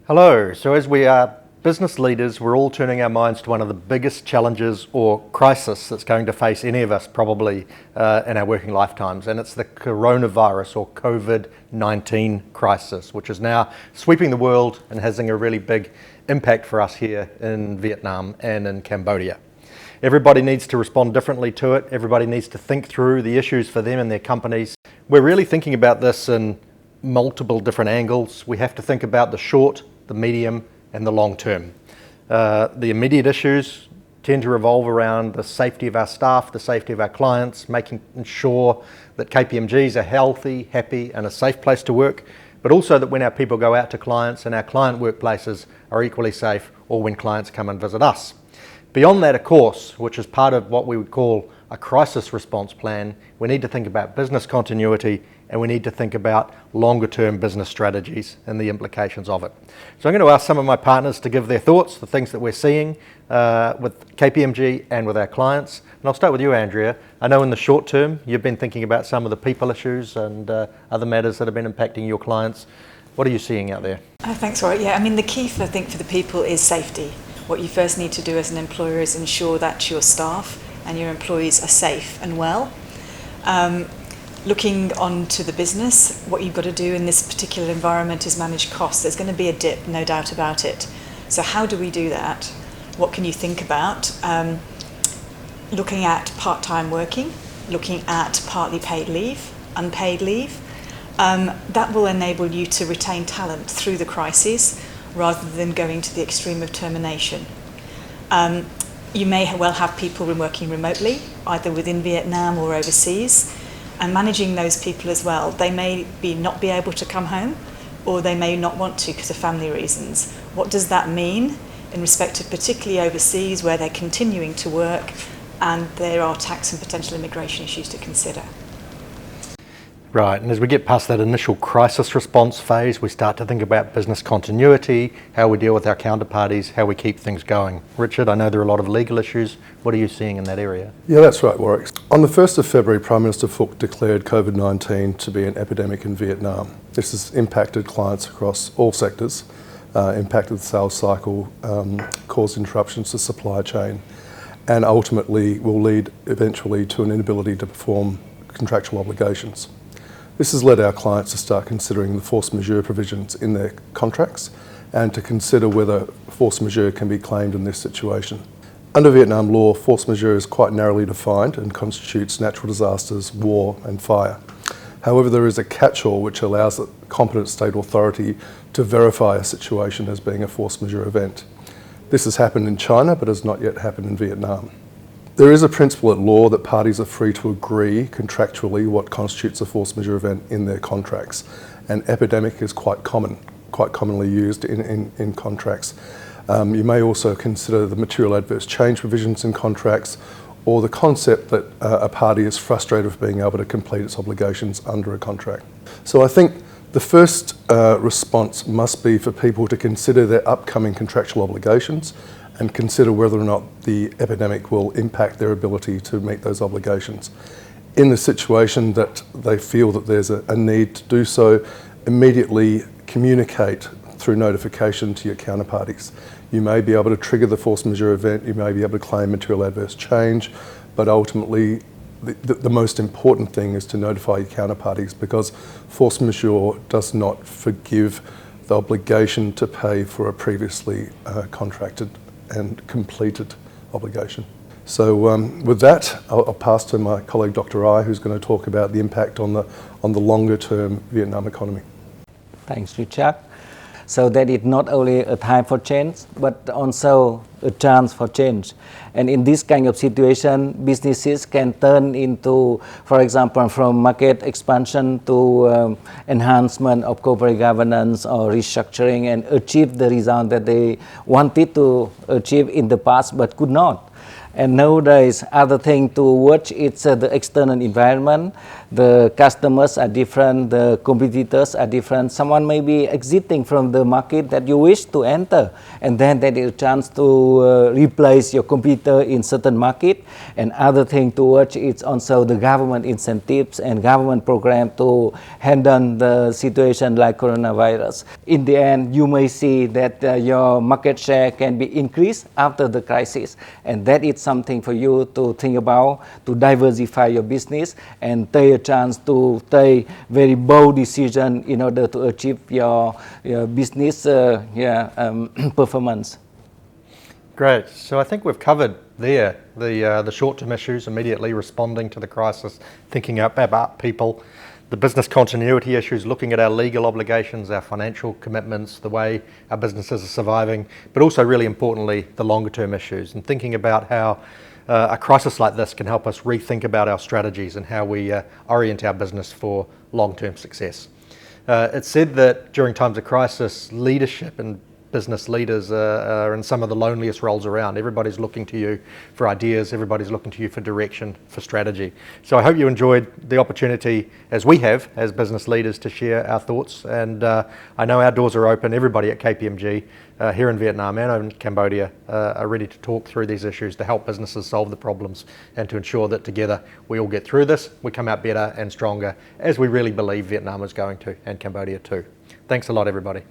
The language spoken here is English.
Hello. So as we are business leaders, we're all turning our minds to one of the biggest challenges or crisis that's going to face any of us probably in our working lifetimes, and it's the coronavirus or COVID-19 crisis, which is now sweeping the world and having a really big impact for us here in Vietnam and in Cambodia. Everybody needs to respond differently to it. Everybody needs to think through the issues for them and their companies. We're really thinking about this in multiple different angles. We have to think about the short, the medium, and the long term. The immediate issues tend to revolve around the safety of our staff, the safety of our clients, making sure that KPMGs are healthy, happy, and a safe place to work, but also that when our people go out to clients and our client workplaces are equally safe, or when clients come and visit us. Beyond that, of course, which is part of what we would call a crisis response plan, we need to think about business continuity, and we need to think about longer term business strategies and the implications of it. So I'm going to ask some of my partners to give their thoughts, the things that we're seeing with KPMG and with our clients. And I'll start with you, Andrea. I know in the short term, you've been thinking about some of the people issues and other matters that have been impacting your clients. What are you seeing out there? Thanks, Roy. Yeah, I mean, the key for the people is safety. What you first need to do as an employer is ensure that your staff and your employees are safe and well. Looking on to the business, what you've got to do in this particular environment is manage costs. There's going to be a dip, no doubt about it. So how do we do that? What can you think about? Looking at part-time working, looking at partly paid leave, unpaid leave. That will enable you to retain talent through the crisis rather than going to the extreme of termination. You may well have people working remotely, either within Vietnam or overseas, and managing those people as well. They may not be able to come home, or they may not want to because of family reasons. What does that mean in respect of particularly overseas where they're continuing to work and there are tax and potential immigration issues to consider? Right, and as we get past that initial crisis response phase, we start to think about business continuity, how we deal with our counterparties, how we keep things going. Richard, I know there are a lot of legal issues. What are you seeing in that area? Yeah, that's right, Warwick. On the 1st of February, Prime Minister Phuc declared COVID-19 to be an epidemic in Vietnam. This has impacted clients across all sectors, impacted the sales cycle, caused interruptions to supply chain, and ultimately will lead eventually to an inability to perform contractual obligations. This has led our clients to start considering the force majeure provisions in their contracts and to consider whether force majeure can be claimed in this situation. Under Vietnam law, force majeure is quite narrowly defined and constitutes natural disasters, war and fire. However, there is a catch-all which allows the competent state authority to verify a situation as being a force majeure event. This has happened in China but has not yet happened in Vietnam. There is a principle at law that parties are free to agree contractually what constitutes a force majeure event in their contracts, and epidemic is quite commonly used in contracts. You may also consider the material adverse change provisions in contracts, or the concept that a party is frustrated with being able to complete its obligations under a contract. So I think the first response must be for people to consider their upcoming contractual obligations and consider whether or not the epidemic will impact their ability to meet those obligations. In the situation that they feel that there's a need to do so, immediately communicate through notification to your counterparties. You may be able to trigger the force majeure event, you may be able to claim material adverse change, but ultimately the most important thing is to notify your counterparties, because force majeure does not forgive the obligation to pay for a previously contracted and completed obligation. So with that, I'll pass to my colleague Dr. Ai, who's going to talk about the impact on the longer term Vietnam economy. Thanks, Richard. So that it's not only a time for change, but also a chance for change. And in this kind of situation, businesses can turn into, for example, from market expansion to enhancement of corporate governance or restructuring, and achieve the result that they wanted to achieve in the past but could not. And nowadays, other thing to watch is the external environment. The customers are different, the competitors are different. Someone may be exiting from the market that you wish to enter, and then there is a chance to replace your competitor in certain market. And other thing to watch is also the government incentives and government program to handle the situation like coronavirus. In the end, you may see that your market share can be increased after the crisis, and that is something for you to think about, to diversify your business and take a chance to take very bold decision in order to achieve your business performance. Great. So I think we've covered there the short-term issues, immediately responding to the crisis, thinking about people, the business continuity issues, looking at our legal obligations, our financial commitments, the way our businesses are surviving, but also really importantly, the longer-term issues, and thinking about how a crisis like this can help us rethink about our strategies and how we orient our business for long-term success. It's said that during times of crisis, leadership and business leaders are in some of the loneliest roles around. Everybody's looking to you for ideas, everybody's looking to you for direction, for strategy. So I hope you enjoyed the opportunity, as we have, as business leaders, to share our thoughts. And I know our doors are open. Everybody at KPMG here in Vietnam and in Cambodia are ready to talk through these issues, to help businesses solve the problems and to ensure that together we all get through this, we come out better and stronger, as we really believe Vietnam is going to, and Cambodia too. Thanks a lot, everybody.